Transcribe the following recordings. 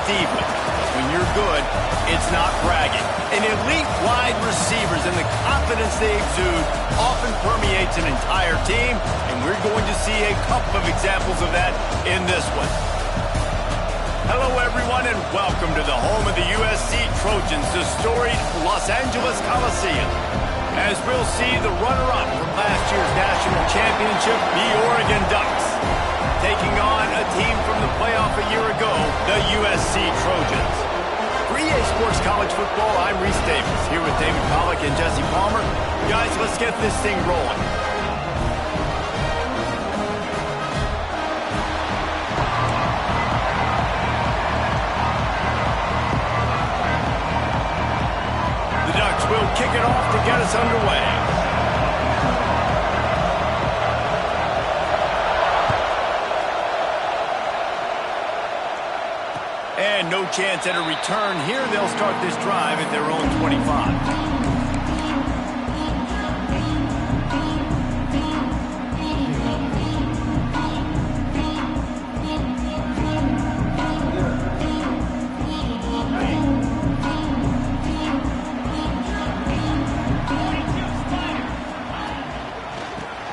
deeply. When you're good, it's not bragging. And elite wide receivers and the confidence they exude often permeates an entire team, and we're going to see a couple of examples of that in this one. Hello, everyone, and welcome to the home of the USC Trojans, the storied Los Angeles Coliseum. As we'll see, the runner-up from last year's national championship, the Oregon Ducks, taking on a team from the playoff a year ago, the USC Trojans. For EA Sports College Football, I'm Reese Davis, here with David Pollack and Jesse Palmer. Guys, let's get this thing rolling. The Ducks will kick it off to get us underway. And no chance at a return here. They'll start this drive at their own 25.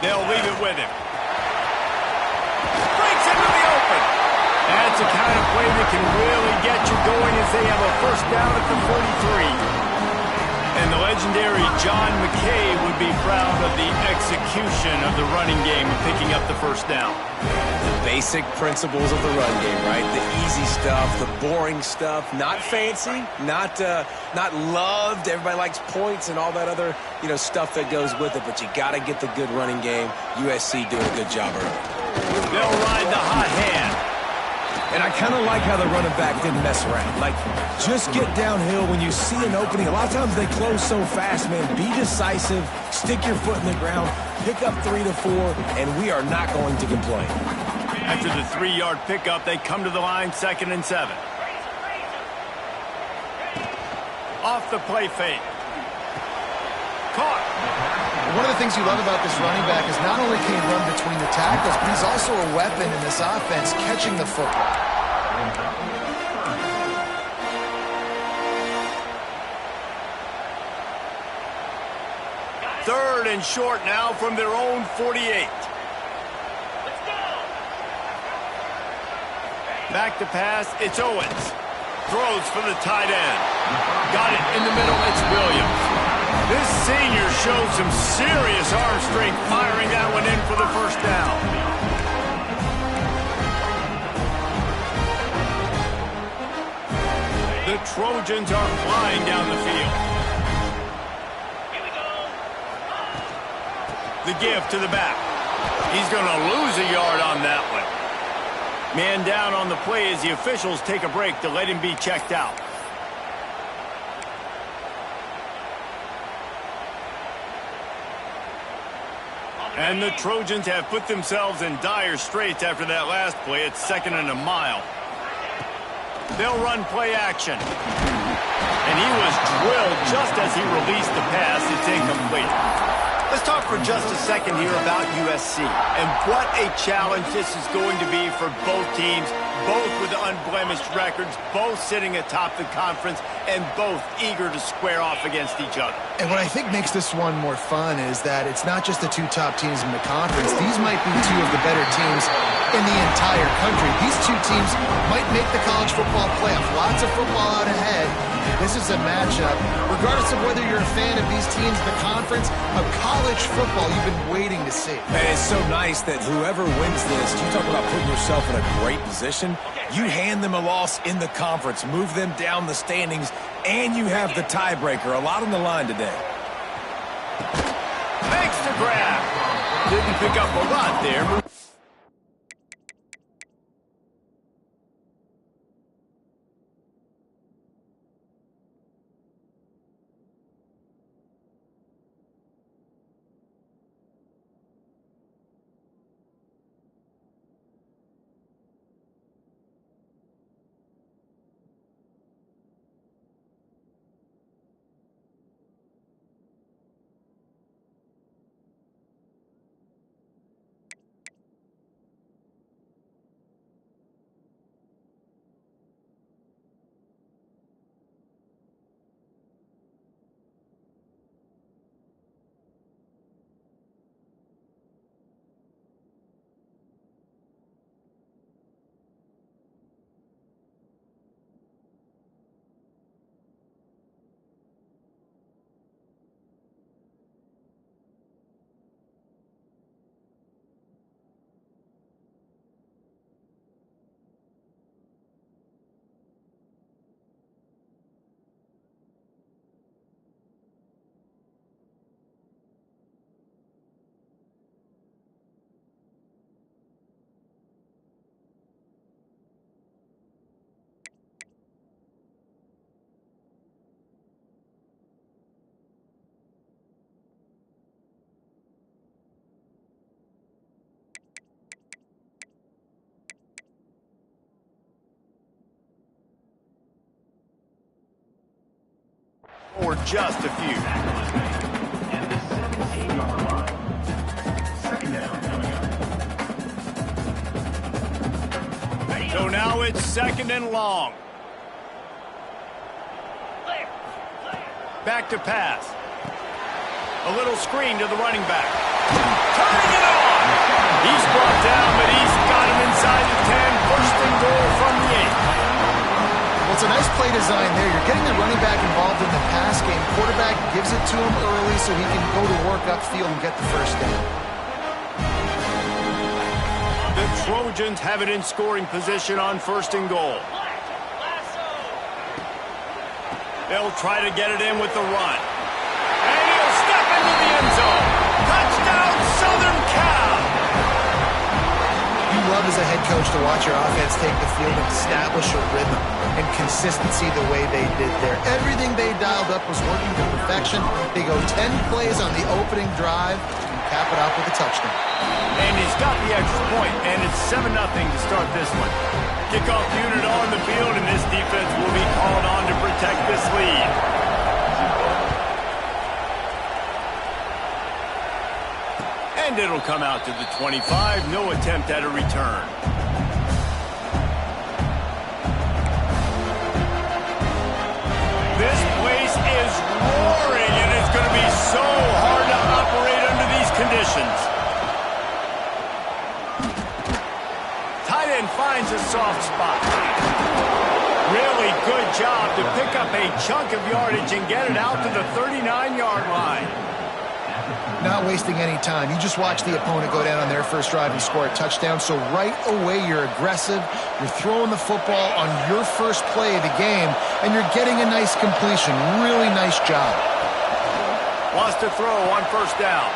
They'll leave it with him. Breaks into the open. That's the kind of play that can really get you going as they have a first down at the 43. And the legendary John McKay would be proud of the execution of the running game of picking up the first down. The basic principles of the run game, right? The easy stuff, the boring stuff, not fancy, not loved. Everybody likes points and all that other, stuff that goes with it, but you got to get the good running game. USC doing a good job early. They'll ride the hot hand. And I kind of like how the running back didn't mess around. Like, just get downhill when you see an opening. A lot of times they close so fast, man. Be decisive, stick your foot in the ground, pick up 3 to 4, and we are not going to complain. After the 3-yard pickup, they come to the line, 2nd and 7. Off the play fake. Caught. One of the things you love about this running back is not only can he run between the tackles, but he's also a weapon in this offense, catching the football. Third and short now from their own 48. Back to pass, it's Owens. Throws for the tight end. Got it in the middle, it's Williams. This senior shows some serious arm strength, firing that one in for the first down. The Trojans are flying down the field. The give to the back. He's going to lose a yard on that one. Man down on the play as the officials take a break to let him be checked out. And the Trojans have put themselves in dire straits after that last play. It's 2nd and a mile. They'll run play action. And he was drilled just as he released the pass. It's incomplete. Let's talk for just a second here about USC and what a challenge this is going to be for both teams, both with unblemished records, both sitting atop the conference, and both eager to square off against each other. And what I think makes this one more fun is that it's not just the two top teams in the conference. These might be two of the better teams in the entire country. These two teams might make the college football playoff. Lots of football out ahead. This is a matchup, regardless of whether you're a fan of these teams in the conference, of college football you've been waiting to see. And it's so nice that whoever wins this, you talk about putting yourself in a great position, you hand them a loss in the conference, move them down the standings, and you have the tiebreaker. A lot on the line today. Makes the grab. Didn't pick up a lot there. Or just a few. So now it's 2nd and long. Back to pass. A little screen to the running back. Turning it on! He's brought down, but he's got him inside the 10. 1st and goal from the 8. Well, it's a nice play design there. You're getting the running back involved in the pass game. Quarterback gives it to him early so he can go to work upfield and get the 1st down. The Trojans have it in scoring position on 1st and goal. They'll try to get it in with the run. And he'll step into the end zone. Touchdown, Southern Cal! You love as a head coach to watch your offense take the field and establish a rhythm and consistency the way they did there. Everything they dialed up was working to perfection. They go 10 plays on the opening drive and cap it off with a touchdown. And he's got the extra point, and it's 7-0 to start this one. Kickoff unit on the field, and this defense will be called on to protect this lead. And it'll come out to the 25. No attempt at a return. This place is roaring, and it's going to be so hard to operate under these conditions. Tight end finds a soft spot. Really good job to pick up a chunk of yardage and get it out to the 39-yard line. Not wasting any time. You just watch the opponent go down on their first drive and score a touchdown. So right away, you're aggressive. You're throwing the football on your first play of the game, and you're getting a nice completion. Really nice job. Wants to throw on 1st down.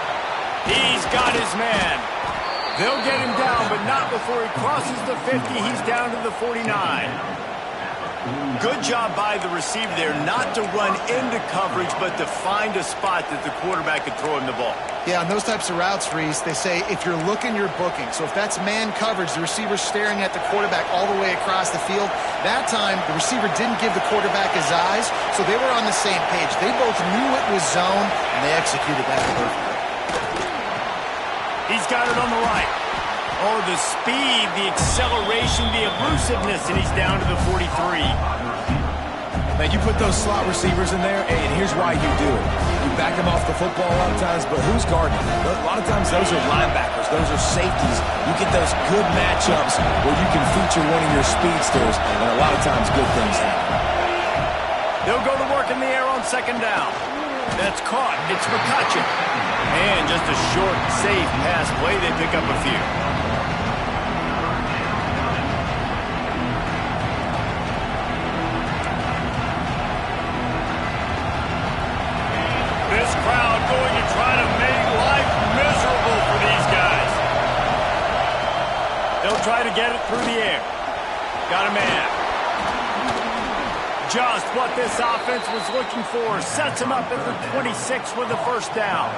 He's got his man. They'll get him down, but not before he crosses the 50. He's down to the 49. Good job by the receiver there not to run into coverage, but to find a spot that the quarterback could throw him the ball. Yeah, on those types of routes, Reese, they say if you're looking, you're booking. So if that's man coverage, the receiver's staring at the quarterback all the way across the field. That time, the receiver didn't give the quarterback his eyes, so they were on the same page. They both knew it was zone, and they executed that perfectly. He's got it on the right. Oh, the speed, the acceleration, the elusiveness, and he's down to the 43. Now, you put those slot receivers in there, and here's why you do it. You back them off the football a lot of times, but who's guarding them? A lot of times, those are linebackers. Those are safeties. You get those good matchups where you can feature one of your speedsters, and a lot of times, good things happen. They'll go to work in the air on 2nd down. That's caught. It's McCutcheon. And just a short, safe pass play. They pick up a few. This crowd going to try to make life miserable for these guys. They'll try to get it through the air. Got a man. Just what this offense was looking for. Sets him up at the 26 with the 1st down.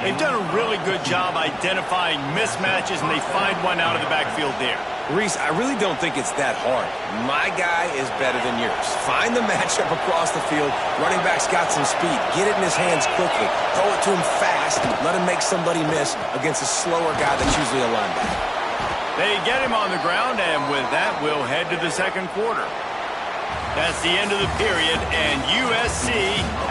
They've done a really good job identifying mismatches, and they find one out of the backfield there. Reese, I really don't think it's that hard. My guy is better than yours. Find the matchup across the field. Running back's got some speed. Get it in his hands quickly. Throw it to him fast. Let him make somebody miss against a slower guy that's usually a linebacker. They get him on the ground, and with that, we'll head to the 2nd quarter. That's the end of the period, and USC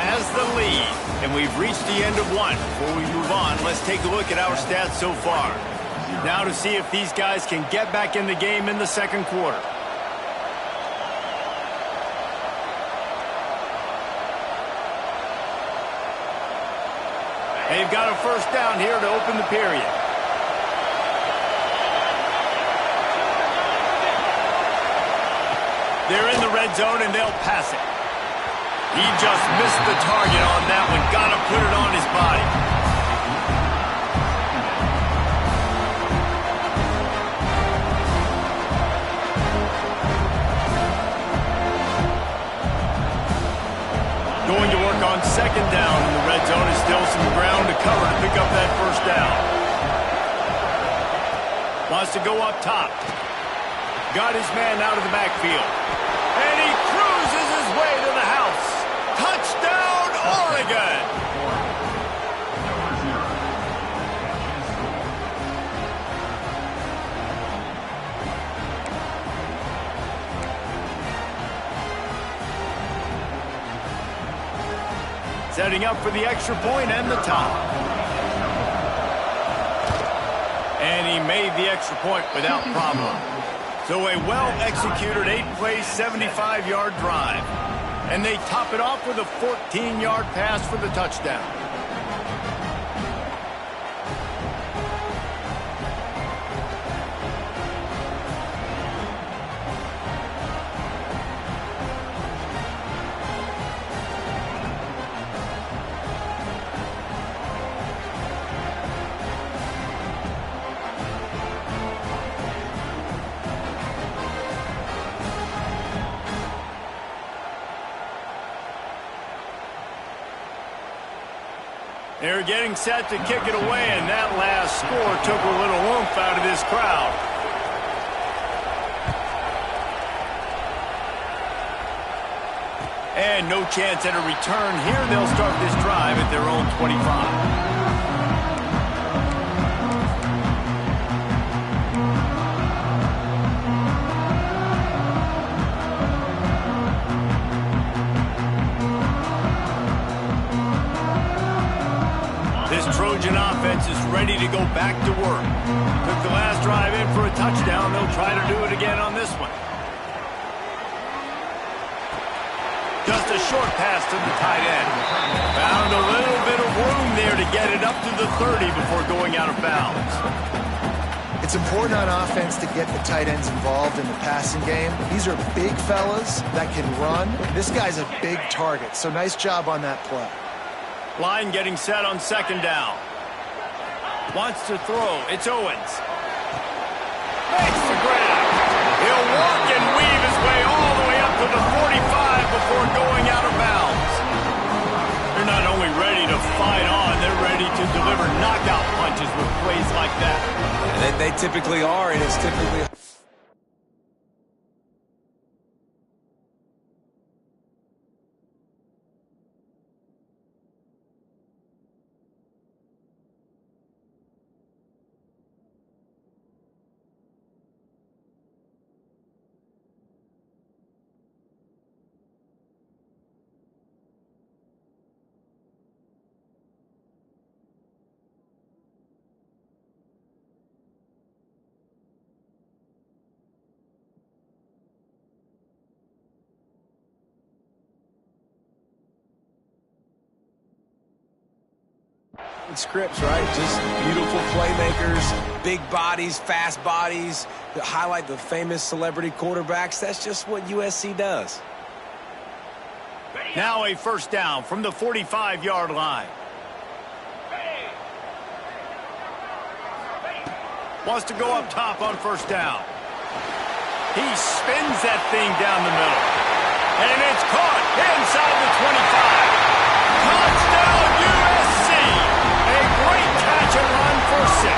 has the lead. And we've reached the end of one. Before we move on, let's take a look at our stats so far. Now to see if these guys can get back in the game in the 2nd quarter. They've got a 1st down here to open the period. They're in the red zone, and they'll pass it. He just missed the target on that one. Got to put it on his body. Going to work on 2nd down in the red zone. Is still some ground to cover to pick up that 1st down. Wants to go up top. Got his man out of the backfield. And he cruises his way to the house. Touchdown! setting up for the extra point and the tie. And he made the extra point without problem. So a well-executed 8-play, 75-yard drive. And they top it off with a 14-yard pass for the touchdown. They're getting set to kick it away, and that last score took a little oomph out of this crowd. And no chance at a return here. They'll start this drive at their own 25. Trojan offense is ready to go back to work. Took the last drive in for a touchdown. They'll try to do it again on this one. Just a short pass to the tight end. Found a little bit of room there to get it up to the 30 before going out of bounds. It's important on offense to get the tight ends involved in the passing game. These are big fellas that can run. This guy's a big target, so nice job on that play. Line getting set on second down. Wants to throw. It's Owens. Makes the grab. He'll walk and weave his way all the way up to the 45 before going out of bounds. They're not only ready to fight on, they're ready to deliver knockout punches with plays like that. And they typically are, and it's typically... Scripts, right? Just beautiful playmakers, big bodies, fast bodies that highlight the famous celebrity quarterbacks. That's just what USC does. Now a first down from the 45-yard line. Wants to go up top on first down. He spins that thing down the middle. And it's caught inside the 25. Touchdown USC! A great catch and run for 6.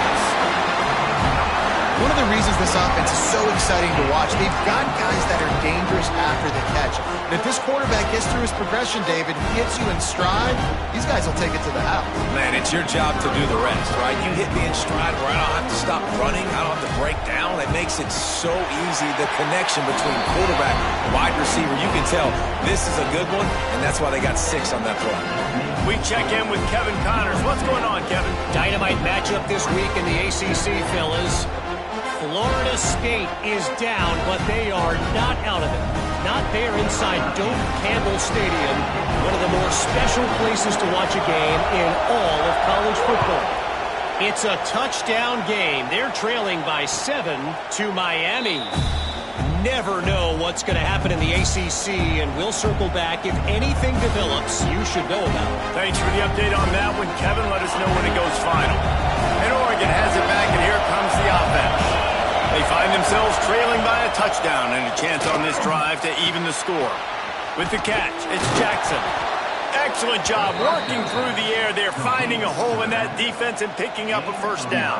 One of the reasons this offense is so exciting to watch, they've got guys that are dangerous after the catch. And if this quarterback gets through his progression, David, he hits you in stride, these guys will take it to the house. Man, it's your job to do the rest, right? You hit me in stride where I don't have to stop running, I don't have to break down. It makes it so easy, the connection between quarterback and wide receiver. You can tell this is a good one, and that's why they got 6 on that play. We check in with Kevin Connors. What's going on, Kevin? Dynamite matchup this week in the ACC, fellas. Florida State is down, but they are not out of it. Not there inside Doak Campbell Stadium, one of the more special places to watch a game in all of college football. It's a touchdown game. They're trailing by 7 to Miami. Never know what's going to happen in the ACC, and we'll circle back if anything develops you should know about. Thanks for the update on that one, Kevin. Let us know when it goes final. And Oregon has it back, and here comes the offense. They find themselves trailing by a touchdown and a chance on this drive to even the score. With the catch, it's Jackson. Excellent job working through the air there, finding a hole in that defense and picking up a first down.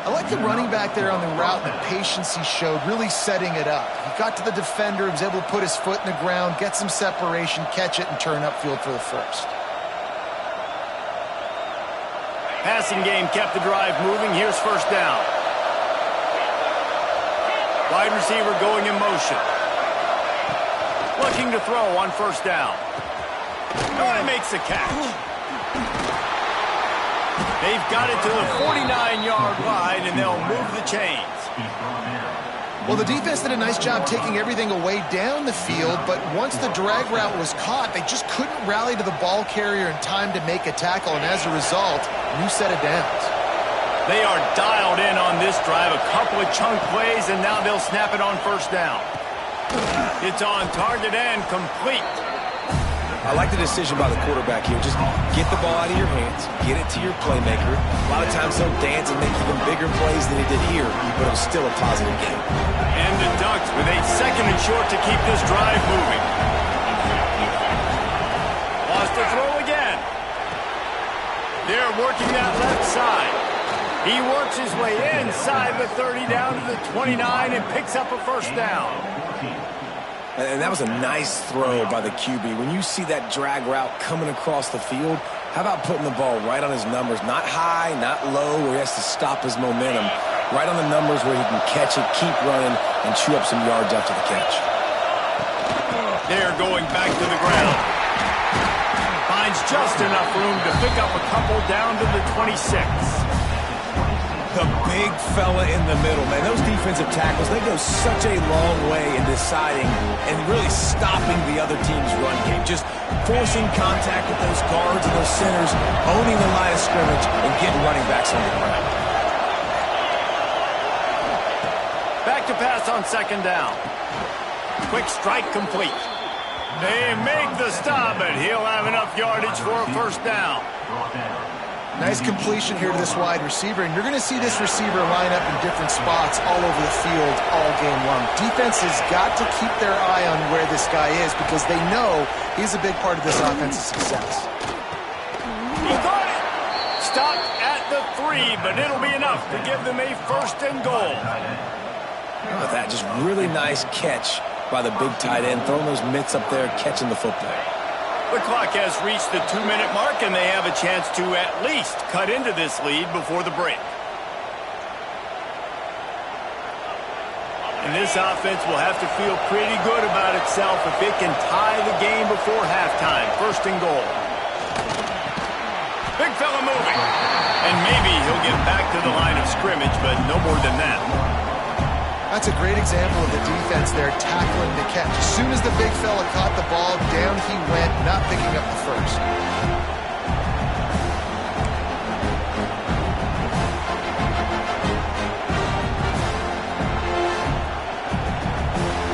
I like the running back there on the route and the patience he showed, really setting it up. He got to the defender, he was able to put his foot in the ground, get some separation, catch it, and turn upfield for the first. Passing game kept the drive moving. Here's first down. Wide receiver going in motion. Looking to throw on first down. Oh, he makes the catch. They've got it to the 49-yard line, and they'll move the chains. Well, the defense did a nice job taking everything away down the field, but once the drag route was caught, they just couldn't rally to the ball carrier in time to make a tackle, and as a result, new set of downs. They are dialed in on this drive, a couple of chunk plays, and now they'll snap it on first down. It's on target and complete. I like the decision by the quarterback here. Just get the ball out of your hands, get it to your playmaker. A lot of times he'll dance and make even bigger plays than he did here, but it was still a positive game. And the Ducks with a 2nd and short to keep this drive moving. Lost the throw again. They're working that left side. He works his way inside the 30 down to the 29 and picks up a first down. And that was a nice throw by the QB. When you see that drag route coming across the field, how about putting the ball right on his numbers? Not high, not low, where he has to stop his momentum. Right on the numbers where he can catch it, keep running, and chew up some yards after the catch. They're going back to the ground. Finds just enough room to pick up a couple down to the 26. The big fella in the middle, man. Those defensive tackles, they go such a long way in deciding and really stopping the other team's run game. Just forcing contact with those guards and those centers, owning the line of scrimmage, and getting running backs on the ground. Back to pass on 2nd down. Quick strike complete. They make the stop, and he'll have enough yardage for a first down. Nice completion here to this wide receiver, and you're going to see this receiver line up in different spots all over the field all game long. Defense has got to keep their eye on where this guy is because they know he's a big part of this offense's success. He got it! Stopped at the 3, but it'll be enough to give them a 1st and goal. How about that? Just really nice catch by the big tight end, throwing those mitts up there, catching the football. The clock has reached the 2-minute mark, and they have a chance to at least cut into this lead before the break. And this offense will have to feel pretty good about itself if it can tie the game before halftime. 1st and goal. Big fella moving. And maybe he'll get back to the line of scrimmage, but no more than that. That's a great example of the defense there tackling the catch. As soon as the big fella caught the ball, down he went, not picking up the first.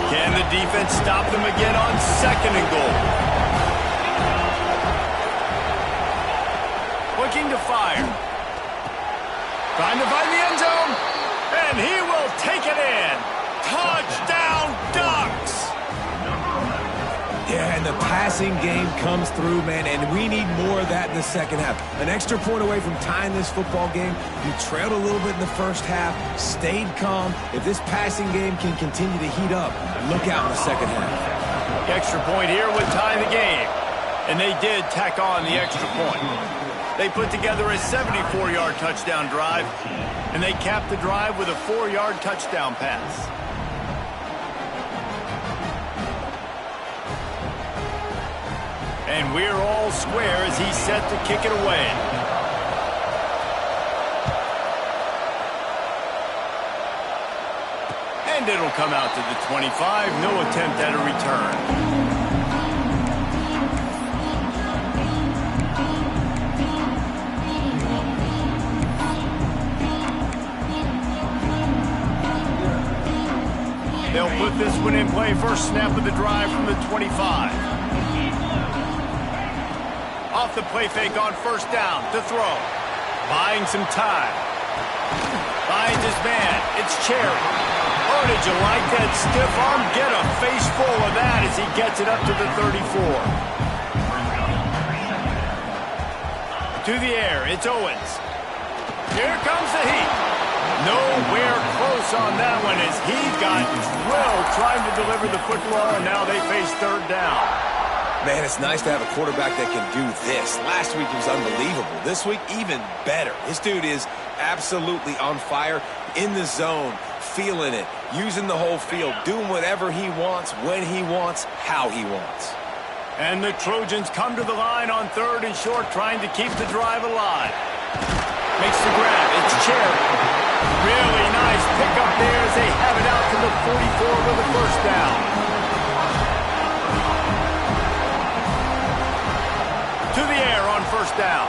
Can the defense stop them again on 2nd and goal? Looking to fire. Trying to find the end zone. And he will take it in. Touchdown, Ducks! Yeah, and the passing game comes through, man, and we need more of that in the second half. An extra point away from tying this football game. You trailed a little bit in the first half, stayed calm. If this passing game can continue to heat up, look out in the second half. The extra point here would tie the game. And they did tack on the extra point. They put together a 74-yard touchdown drive, and they capped the drive with a 4-yard touchdown pass. And we're all square as he's set to kick it away. And it'll come out to the 25. No attempt at a return. They'll put this one in play. First snap of the drive from the 25. Off the play fake on first down to throw. Buying some time. Finds his man. It's Cherry. Oh, did you like that stiff arm? Get a face full of that as he gets it up to the 34. To the air. It's Owens. Here comes the heat. Nowhere close on that one as he got drilled trying to deliver the football, and now they face 3rd down. Man, it's nice to have a quarterback that can do this. Last week he was unbelievable. This week, even better. This dude is absolutely on fire, in the zone, feeling it, using the whole field, doing whatever he wants, when he wants, how he wants. And the Trojans come to the line on 3rd and short, trying to keep the drive alive. Makes the grab. It's Cherry. Really nice pickup there as they have it out to the 44 with a first down. To the air on first down.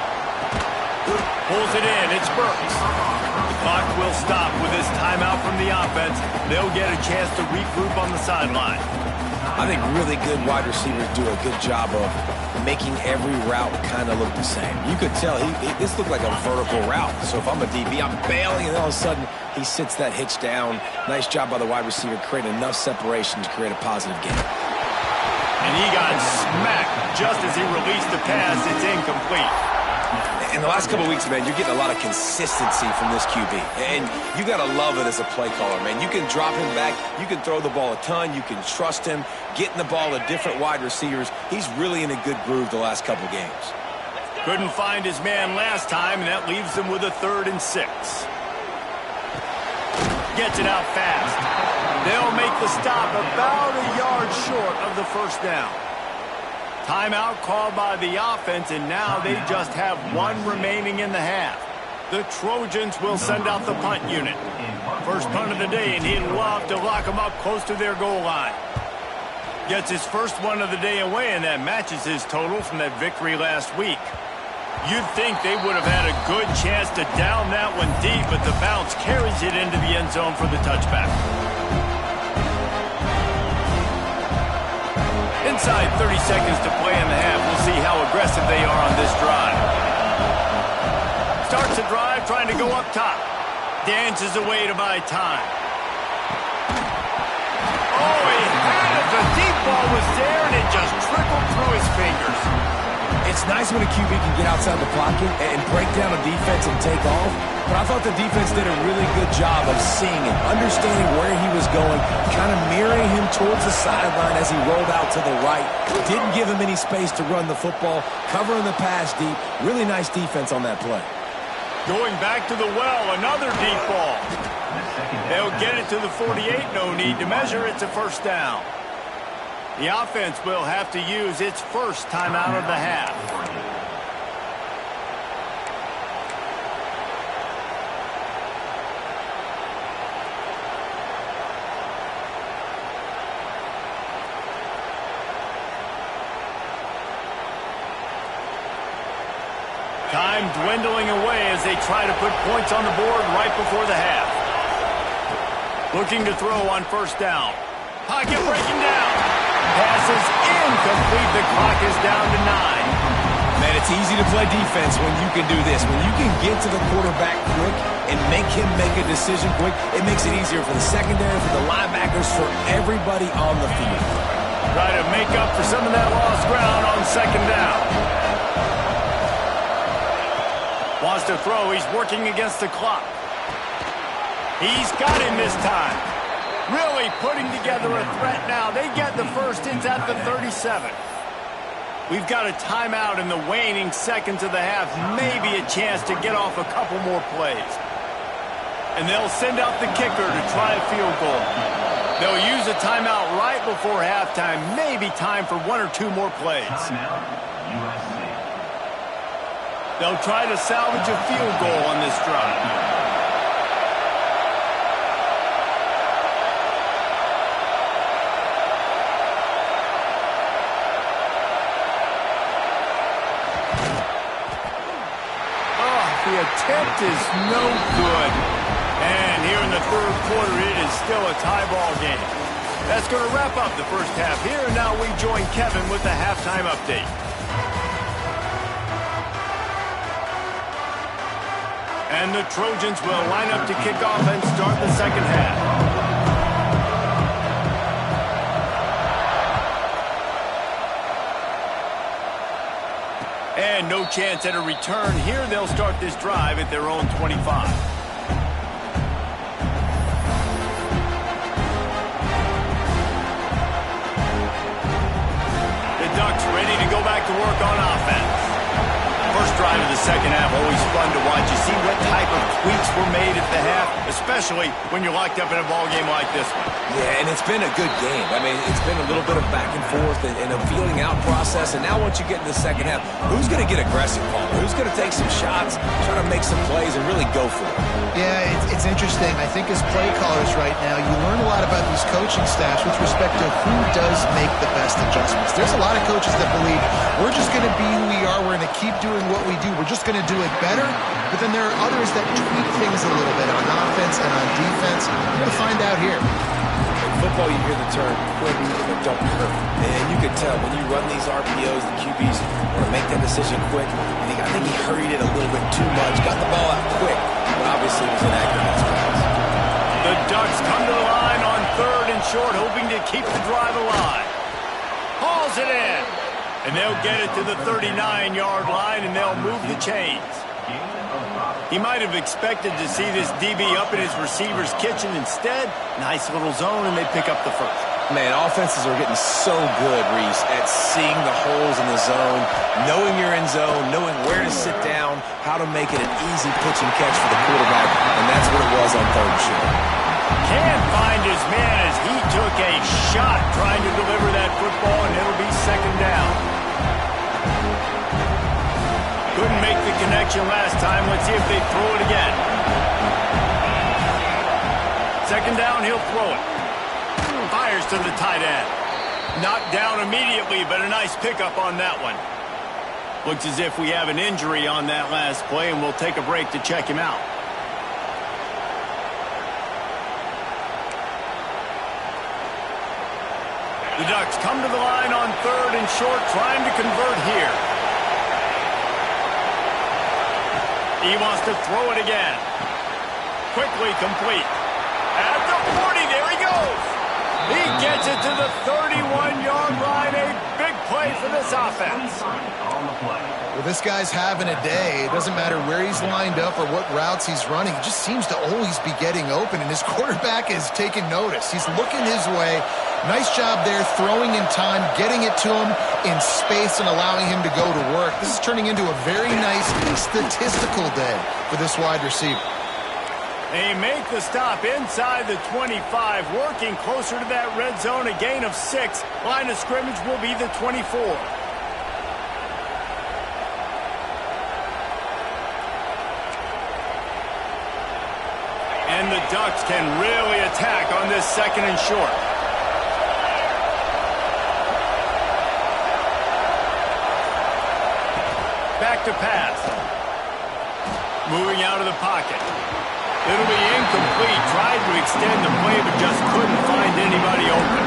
Pulls it in. It's Burks. The clock will stop with this timeout from the offense. They'll get a chance to regroup on the sideline. I think really good wide receivers do a good job of making every route kind of look the same. You could tell this looked like a vertical route. So if I'm a DB, I'm bailing, and all of a sudden he sits that hitch down. Nice job by the wide receiver, creating enough separation to create a positive gain. And he got smacked just as he released the pass. It's incomplete. In the last couple of weeks, man, you're getting a lot of consistency from this QB. And you got to love it as a play caller, man. You can drop him back. You can throw the ball a ton. You can trust him, getting the ball to different wide receivers. He's really in a good groove the last couple of games. Couldn't find his man last time, and that leaves him with a 3rd and 6. Gets it out fast. They'll make the stop about a yard short of the first down. Timeout called by the offense, and now they just have 1 remaining in the half. The Trojans will send out the punt unit. First punt of the day, and he'd love to lock them up close to their goal line. Gets his first one of the day away, and that matches his total from that victory last week. You'd think they would have had a good chance to down that one deep, but the bounce carries it into the end zone for the touchback. Inside 30 seconds to play in the half. We'll see how aggressive they are on this drive. Starts the drive trying to go up top. Dances away to buy time. Oh, he had it. The deep ball was there, and it just trickled through his fingers. It's nice when a QB can get outside the pocket and break down a defense and take off. But I thought the defense did a really good job of seeing it, understanding where he was going, kind of mirroring him towards the sideline as he rolled out to the right. Didn't give him any space to run the football, covering the pass deep. Really nice defense on that play. Going back to the well, another deep ball. They'll get it to the 48, no need to measure. It's a first down. The offense will have to use its first timeout of the half. Time dwindling away as they try to put points on the board right before the half. Looking to throw on first down. Pocket breaking down. Pass is incomplete. The clock is down to 9. Man, it's easy to play defense when you can do this. When you can get to the quarterback quick and make him make a decision quick, it makes it easier for the secondary, for the linebackers, for everybody on the field. Try to make up for some of that lost ground on second down. Wants to throw. He's working against the clock. He's got him this time. Really putting together a threat now. They get the first. It's at the 37. We've got a timeout in the waning seconds of the half. Maybe a chance to get off a couple more plays. And they'll send out the kicker to try a field goal. They'll use a timeout right before halftime. Maybe time for 1 or 2 more plays. They'll try to salvage a field goal on this drive. The attempt is no good. And here in the third quarter, it is still a tie ball game. That's going to wrap up the first half here. And now we join Kevin with the halftime update. And the Trojans will line up to kick off and start the second half. And no chance at a return here. They'll start this drive at their own 25. The Ducks ready to go back to work on offense. First drive of the second half, always fun to watch. You see what type of tweaks were made at the half, especially when you're locked up in a ball game like this one. Yeah, and it's been a good game. I mean, it's been a little bit of back and forth and a feeling out process. And now once you get in the second half, who's going to get aggressive, Paul? Who's going to take some shots, try to make some plays, and really go for it? Yeah, it's interesting. I think as play callers right now, you learn a lot about these coaching staffs with respect to who does make the best adjustments. There's a lot of coaches that believe we're just going to be who we are. We're going to keep doing what we do. We're just going to do it better. But then there are others that tweak things a little bit on offense and on defense. We're going to find out here. In football, you hear the term quick but don't hurt. And you can tell when you run these RPOs, the QBs want to make that decision quick. I think he hurried it a little bit too much, got the ball out quick, but obviously was inaccurate in his pass. The Ducks come to the line on 3rd and short, hoping to keep the drive alive. Hauls it in. And they'll get it to the 39-yard line, and they'll move the chains. He might have expected to see this DB up in his receiver's kitchen. Instead, nice little zone, and they pick up the first. Man, offenses are getting so good, Reese, at seeing the holes in the zone, knowing you're in zone, knowing where to sit down, how to make it an easy pitch and catch for the quarterback, and that's what it was on 3rd and short. Can't find his man as he took a shot trying to deliver that football, and it'll be 2nd down. Couldn't make the connection last time. Let's see if they throw it again. 2nd down, he'll throw it. Fires to the tight end. Knocked down immediately, but a nice pickup on that one. Looks as if we have an injury on that last play, and we'll take a break to check him out. The Ducks come to the line on 3rd and short, trying to convert here. He wants to throw it again. Quickly complete. At the 40, there he goes. He gets it to the 31-yard line. A big play for this offense. Well, this guy's having a day. It doesn't matter where he's lined up or what routes he's running. He just seems to always be getting open, and his quarterback is taking notice. He's looking his way. Nice job there, throwing in time, getting it to him in space and allowing him to go to work. This is turning into a very nice statistical day for this wide receiver. They make the stop inside the 25, working closer to that red zone, a gain of 6. Line of scrimmage will be the 24. And the Ducks can really attack on this 2nd and short. Back to pass. Moving out of the pocket. It'll be incomplete. Tried to extend the play, but just couldn't find anybody open.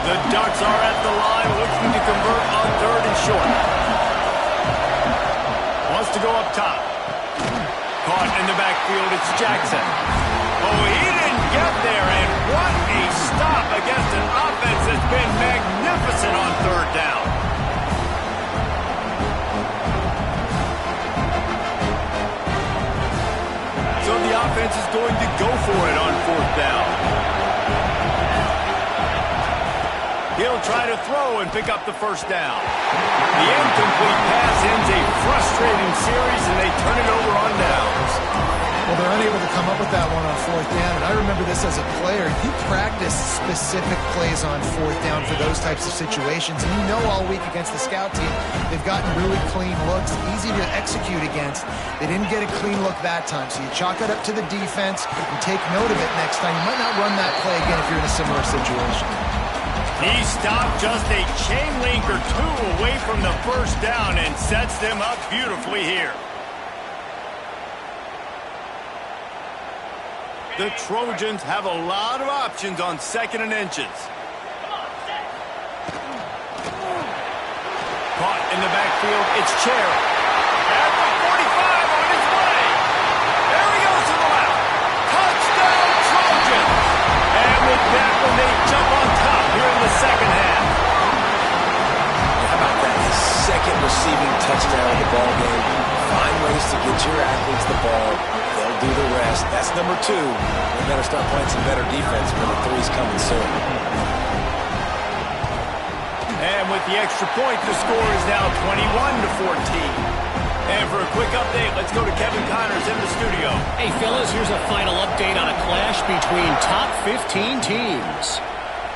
The Ducks are at the line, looking to convert on 3rd and short. Wants to go up top. Caught in the backfield, it's Jackson. Oh, he didn't get there, and what a stop against an offense that's been magnificent on 3rd down. So the offense is going to go for it on 4th down. He'll try to throw and pick up the 1st down. The incomplete pass ends a frustrating series, and they turn it over on downs. Well, they're unable to come up with that one on 4th down, and I remember this as a player. You practice specific plays on 4th down for those types of situations, and you know all week against the scout team, they've gotten really clean looks, easy to execute against. They didn't get a clean look that time, so you chalk it up to the defense and take note of it next time. You might not run that play again if you're in a similar situation. He stopped just a chain link or 2 away from the 1st down and sets them up beautifully here. The Trojans have a lot of options on 2nd and inches. Caught in the backfield, it's Cherry. At the 45 on his way. There he goes to the left. Touchdown Trojans. And with that one, they jump on top here in the 2nd half. How about that? His 2nd receiving touchdown of the ball game. Find ways to get your athletes the ball. They'll do the rest. That's number 2. We better start playing some better defense when the 3's coming soon. And with the extra point, the score is now 21-14. And for a quick update, let's go to Kevin Connors in the studio. Hey, fellas, here's a final update on a clash between top 15 teams.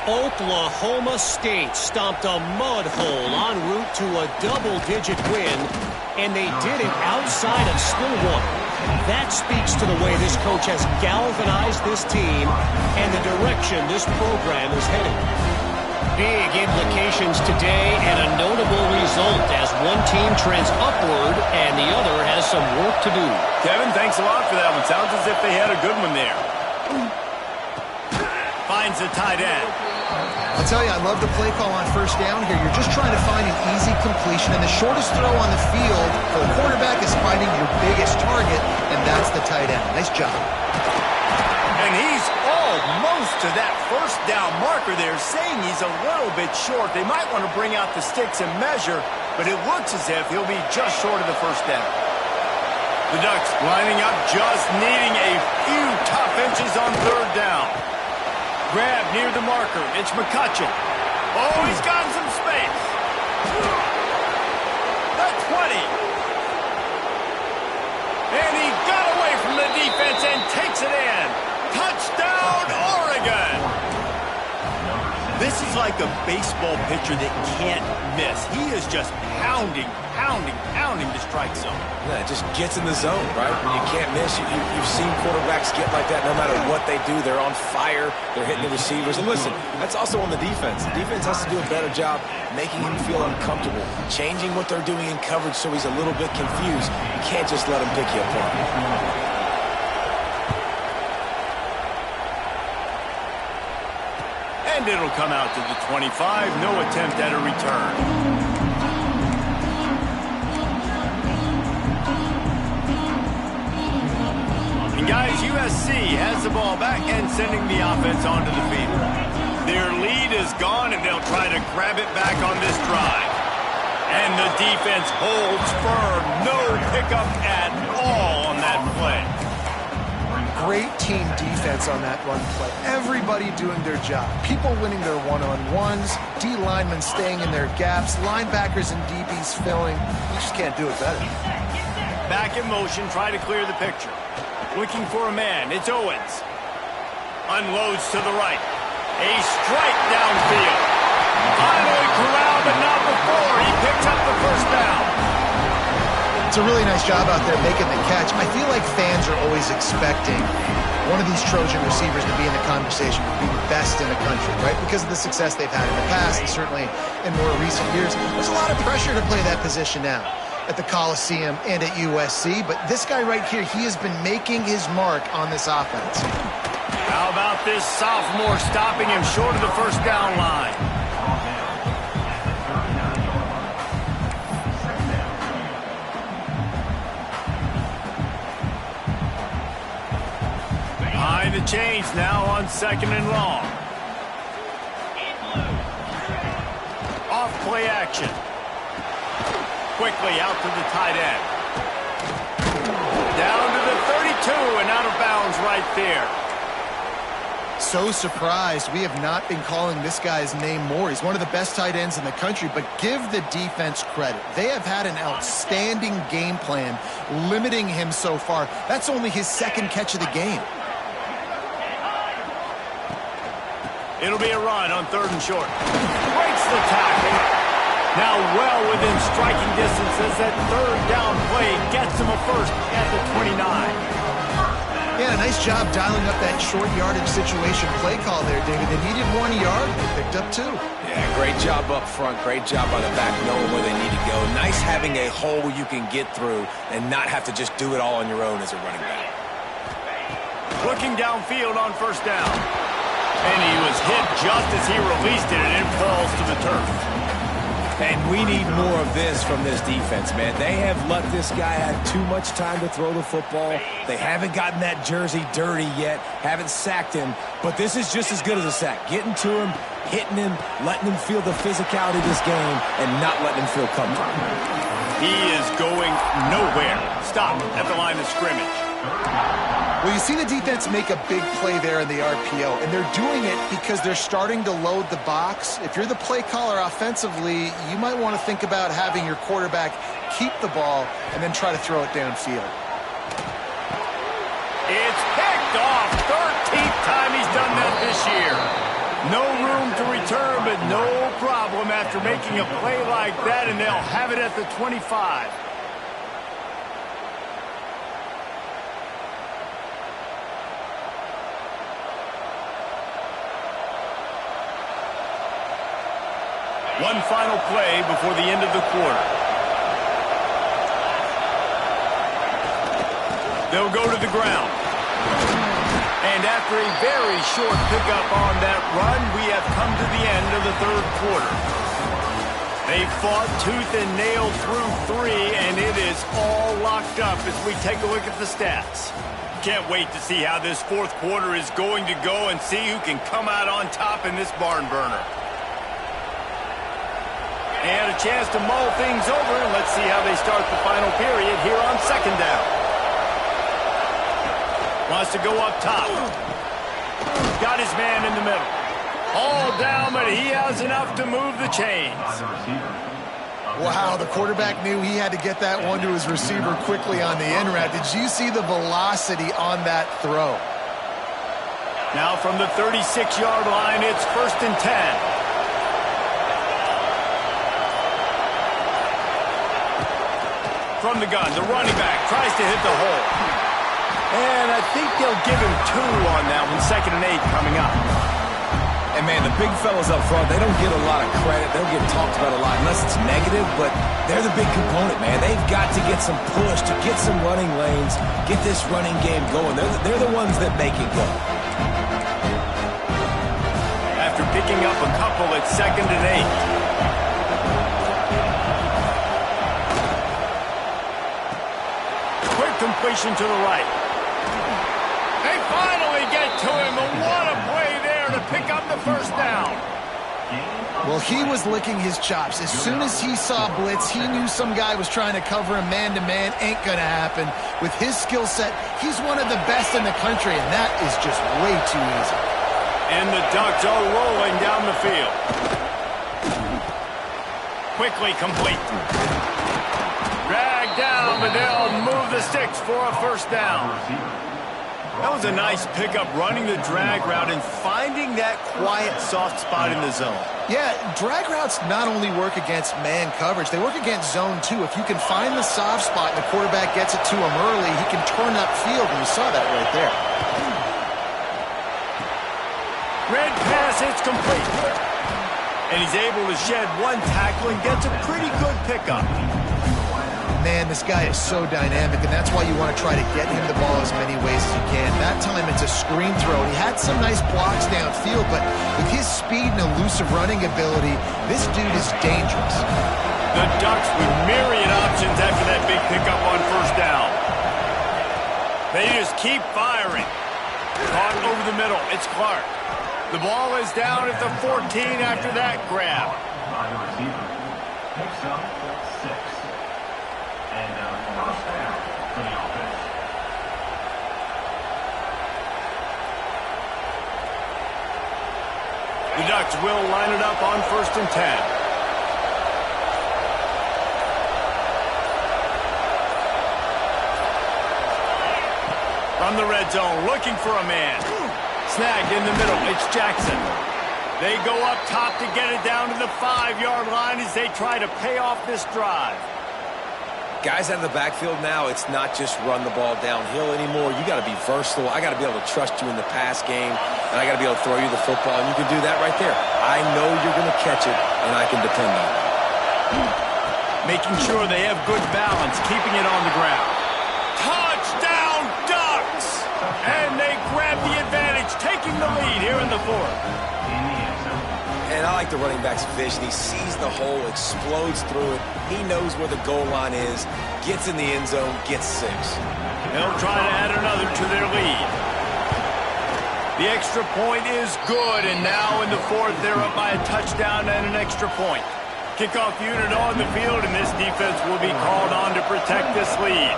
Oklahoma State stomped a mud hole en route to a double-digit win, and they did it outside of Stillwater. That speaks to the way this coach has galvanized this team and the direction this program is heading. Big implications today and a notable result as one team trends upward and the other has some work to do. Kevin, thanks a lot for that one. Sounds as if they had a good one there. Finds the tight end. I'll tell you, I love the play call on first down here. You're just trying to find an easy completion, and the shortest throw on the field for the quarterback is finding your biggest target, and that's the tight end. Nice job. And he's almost to that first down marker there, saying he's a little bit short. They might want to bring out the sticks and measure, but it looks as if he'll be just short of the first down. The Ducks lining up, just needing a few tough inches on third down. Grab near the marker. It's McCutcheon. Oh, he's got some space. The 20. And he got away from the defense and takes it in. Touchdown, Oregon! This is like a baseball pitcher that can't miss. He is just pounding the strike zone. Yeah, it just gets in the zone, right? When you can't miss, you've seen quarterbacks get like that no matter what they do. They're on fire. They're hitting the receivers. And listen, that's also on the defense. The defense has to do a better job making him feel uncomfortable, changing what they're doing in coverage so he's a little bit confused. You can't just let him pick you apart. And it'll come out to the 25. No attempt at a return. And guys, USC has the ball back and sending the offense onto the field. Their lead is gone, and they'll try to grab it back on this drive. And the defense holds firm. No pickup at all on that play. Great team defense on that run play. Everybody doing their job. People winning their one-on-ones, D linemen staying in their gaps, linebackers and DBs filling. You just can't do it better. Back in motion, try to clear the picture. Looking for a man. It's Owens. Unloads to the right. A strike downfield. Finally corralled, but not before. He picks up the first down. It's a really nice job out there making the catch. I feel like fans are always expecting one of these Trojan receivers to be in the conversation, to be the best in the country, right? Because of the success they've had in the past and certainly in more recent years. There's a lot of pressure to play that position now at the Coliseum and at USC. But this guy right here, he has been making his mark on this offense. How about this sophomore stopping him short of the first down line? Behind the chains now on second and long. Off play action. Quickly out to the tight end. Down to the 32 and out of bounds right there. So surprised we have not been calling this guy's name more. He's one of the best tight ends in the country, but give the defense credit. They have had an outstanding game plan limiting him so far. That's only his second catch of the game. It'll be a run on third and short. Breaks the tackle. Now well within striking distance as that third down play gets him a first at the 29. Yeah, nice job dialing up that short yardage situation play call there, David. They needed 1 yard. They picked up 2. Yeah, great job up front. Great job by the back, knowing where they need to go. Nice having a hole you can get through and not have to just do it all on your own as a running back. Looking downfield on first down. And he was hit just as he released it, and it falls to the turf. And we need more of this from this defense, man. They have let this guy have too much time to throw the football. They haven't gotten that jersey dirty yet, haven't sacked him. But this is just as good as a sack. Getting to him, hitting him, letting him feel the physicality of this game, and not letting him feel comfortable. He is going nowhere. Stop at the line of scrimmage. Well, you see the defense make a big play there in the RPO, and they're doing it because they're starting to load the box. If you're the play caller offensively, you might want to think about having your quarterback keep the ball and then try to throw it downfield. It's picked off. 13th time he's done that this year. No room to return, but no problem after making a play like that, and they'll have it at the 25. One final play before the end of the quarter. They'll go to the ground. And after a very short pickup on that run, we have come to the end of the third quarter. They fought tooth and nail through 3, and it is all locked up as we take a look at the stats. Can't wait to see how this fourth quarter is going to go and see who can come out on top in this barn burner. And a chance to mull things over. Let's see how they start the final period here on second down. Wants to go up top. Got his man in the middle. All down, but he has enough to move the chains. Wow, the quarterback knew he had to get that one to his receiver quickly on the in route. Did you see the velocity on that throw? Now from the 36-yard line, it's 1st and 10. From the gun, the running back tries to hit the hole. And I think they'll give him 2 on that one. 2nd and 8 coming up. And, man, the big fellas up front, they don't get a lot of credit. They don't get talked about a lot unless it's negative, but they're the big component, man. They've got to get some push, to get some running lanes, get this running game going. They're the ones that make it go. After picking up a couple at 2nd and 8. Completion to the right. They finally get to him, and what a play there to pick up the 1st down. Well, he was licking his chops. As soon as he saw blitz, he knew some guy was trying to cover him man-to-man. Ain't going to happen. With his skill set, he's one of the best in the country, and that is just way too easy. And the Ducks are rolling down the field. Quickly complete. Drag down, but they'll move the sticks for a 1st down. That was a nice pickup, running the drag route and finding that quiet, soft spot in the zone. Yeah, drag routes not only work against man coverage, they work against zone too. If you can find the soft spot and the quarterback gets it to him early, he can turn upfield, and you saw that right there. Red pass, it's complete. And he's able to shed 1 tackle and gets a pretty good pickup. Man, this guy is so dynamic, and that's why you want to try to get him the ball as many ways as you can. That time it's a screen throw. He had some nice blocks downfield, but with his speed and elusive running ability, this dude is dangerous. The Ducks with myriad options after that big pickup on 1st down. They just keep firing. Caught over the middle. It's Clark. The ball is down at the 14 after that grab. Picks up 6. And 1st down for the offense. The Ducks will line it up on 1st and 10. From the red zone, looking for a man. Snagged in the middle, it's Jackson. They go up top to get it down to the 5-yard line as they try to pay off this drive. Guys out of the backfield now, it's not just run the ball downhill anymore. You got to be versatile. I got to be able to trust you in the pass game, and I got to be able to throw you the football, and you can do that right there. I know you're going to catch it, and I can depend on it. Making sure they have good balance, keeping it on the ground. Touchdown, Ducks! And they grab the advantage, taking the lead here in the 4th. And I like the running back's vision. He sees the hole, explodes through it. He knows where the goal line is, gets in the end zone, gets 6. They'll try to add another to their lead. The extra point is good, and now in the 4th, they're up by a touchdown and an extra point. Kickoff unit on the field, and this defense will be called on to protect this lead.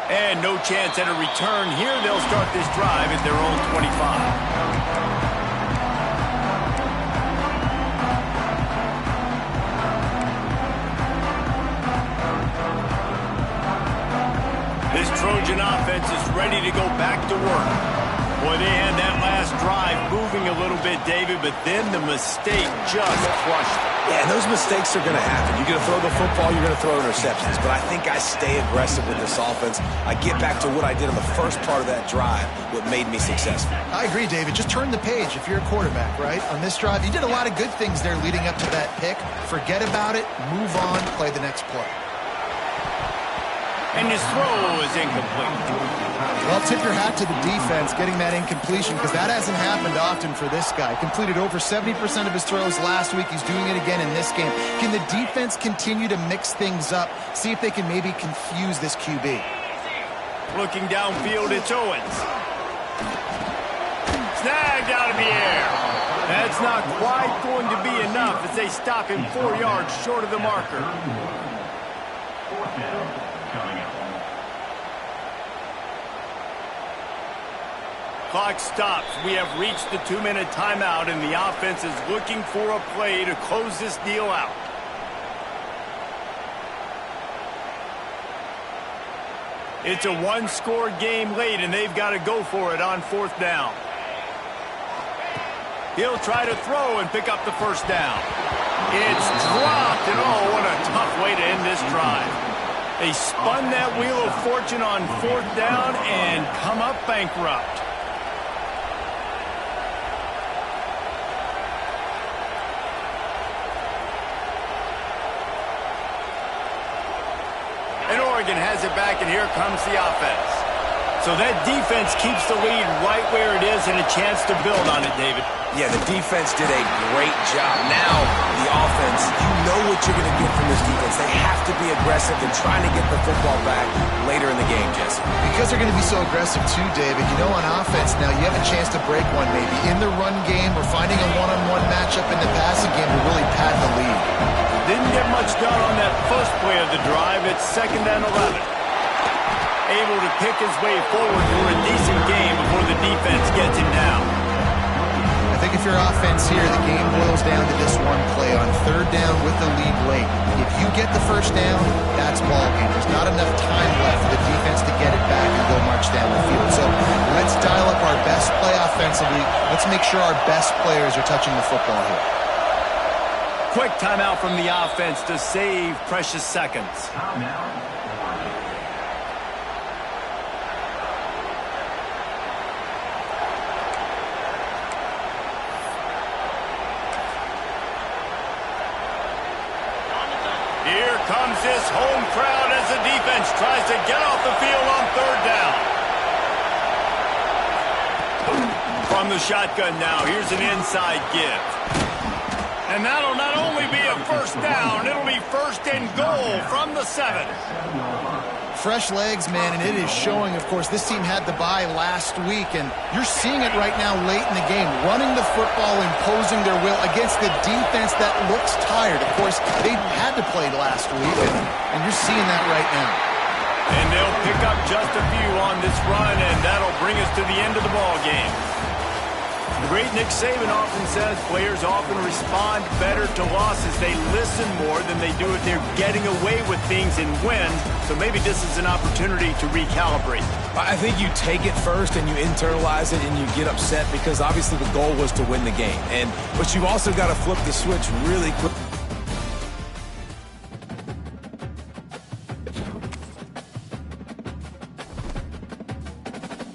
And no chance at a return here. They'll start this drive at their own 25. This Trojan offense is ready to go back to work. Boy, they had that last drive moving a little bit, David, but then the mistake just crushed them. Yeah, and those mistakes are going to happen. You're going to throw the football, you're going to throw interceptions. But I think I stay aggressive with this offense. I get back to what I did on the first part of that drive, what made me successful. I agree, David. Just turn the page if you're a quarterback, right? On this drive, you did a lot of good things there leading up to that pick. Forget about it, move on, play the next play. And his throw is incomplete. Well, tip your hat to the defense getting that incompletion, because that hasn't happened often for this guy. Completed over 70% of his throws last week. He's doing it again in this game. Can the defense continue to mix things up? See if they can maybe confuse this QB. Looking downfield, it's Owens. Snagged out of the air. That's not quite going to be enough as they stop him 4 yards short of the marker. Fourth down coming up. Clock stops. We have reached the 2-minute timeout, and the offense is looking for a play to close this deal out. It's a one-score game late, and they've got to go for it on 4th down. He'll try to throw and pick up the first down. It's dropped, and oh, what a tough way to end this drive. They spun that wheel of fortune on 4th down and come up bankrupt. And Oregon has it back, and here comes the offense. So that defense keeps the lead right where it is and a chance to build on it, David. Yeah, the defense did a great job. Now, the offense, you know what you're going to get from this defense. They have to be aggressive in trying to get the football back later in the game, Jesse. Because they're going to be so aggressive too, David. You know, on offense now, you have a chance to break one maybe in the run game or finding a one-on-one matchup in the passing game to really pad the lead. Didn't get much done on that first play of the drive. It's 2nd and 11. Able to pick his way forward for a decent game before the defense gets him down. I think if you're offense here, the game boils down to this one play on 3rd down with the lead late. If you get the first down, that's ball game. There's not enough time left for the defense to get it back and go march down the field. So let's dial up our best play offensively. Let's make sure our best players are touching the football here. Quick timeout from the offense to save precious seconds. Timeout. Here comes this home crowd as the defense tries to get off the field on 3rd down. From the shotgun now, here's an inside give. And that'll not only be a first down, it'll be 1st and goal from the 7. Fresh legs, man, and it is showing, of course, this team had the bye last week, and you're seeing it right now late in the game, running the football, imposing their will against the defense that looks tired. Of course, they had to play last week, and you're seeing that right now. And they'll pick up just a few on this run, and that'll bring us to the end of the ball game. The great Nick Saban often says players often respond better to losses. They listen more than they do if they're getting away with things and win. So maybe this is an opportunity to recalibrate. I think you take it first and you internalize it and you get upset because obviously the goal was to win the game. But you've also got to flip the switch really quick.